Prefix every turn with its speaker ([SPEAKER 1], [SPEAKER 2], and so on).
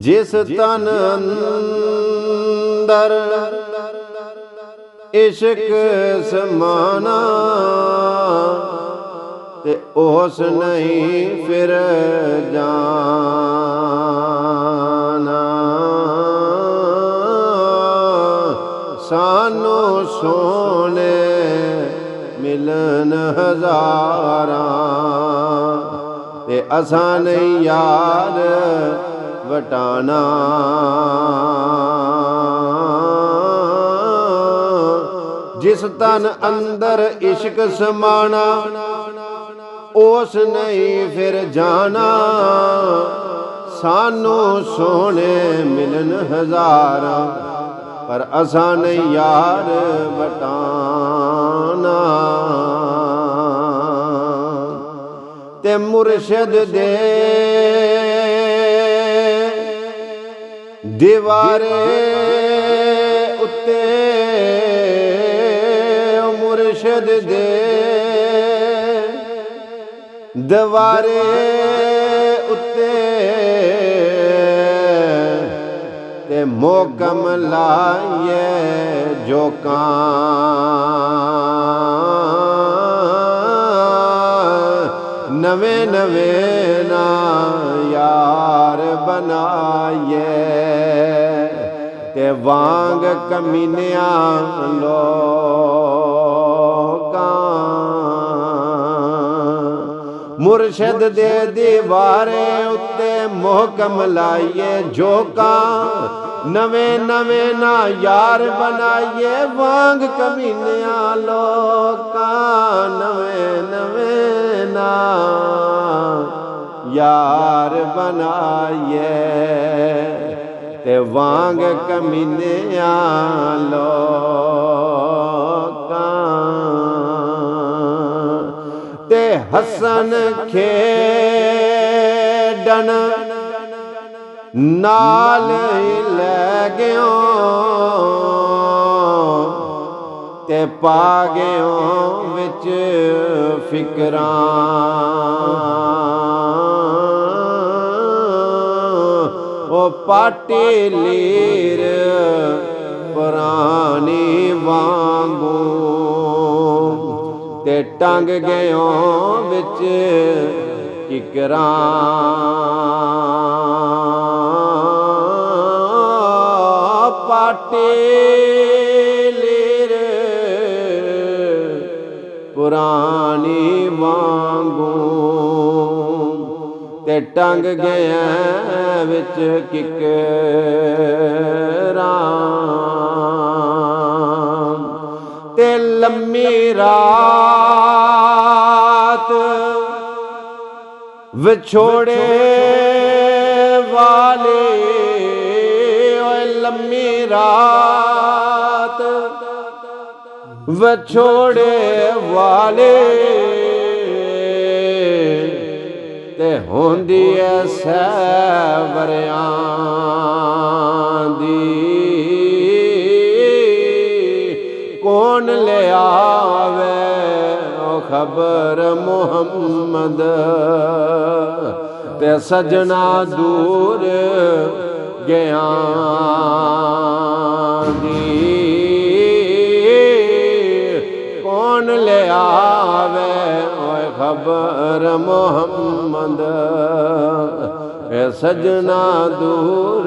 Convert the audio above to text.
[SPEAKER 1] जिस तन अंदर इश्क समाना ते ओस नहीं फिर जाना। सानू सोने मिलन हजारां ते असां नहीं यार वटाना। जिस तन अंदर इश्क समाना ओस नहीं फिर जाना। सानू सोने मिलन हजारां पर असां नहीं यार वटाना। ते मुर्शद दे दीवारे उत्ते मुर्शद दे दीवारे उत्ते ते मोकम लाइए जोकां। नवे नवे ना यार बनाइए ते वांग कमीनियां लोकां। मुर्शद दे दीवारे उत्ते मोहकम लाइए जोकां। नवे नवे ना यार बनाइए वांग कमीनियां लोकां। नवे नवे ना यार बनाइए ते वांग कमीनियां लोकां। ते हसन खेडन नाल लै गयो ते पा गयो विच फिकरां। ओ पाटी लीर पुरानी वांगू ते टंग गयो विच किकरां। पाटी लीर पुरानी वांगू ते टंग गया विच किकरां। ते लम्मी रात विछोड़े वाले लम्मी रात विछोड़े वाले ते होंदी ऐ सैवरियां दी। कौन ले आवे ओ खबर मुहम्मद ते सजना दूर गया दी। कौन ले आवे ओए खबर मुहम्मद ए सजना दूर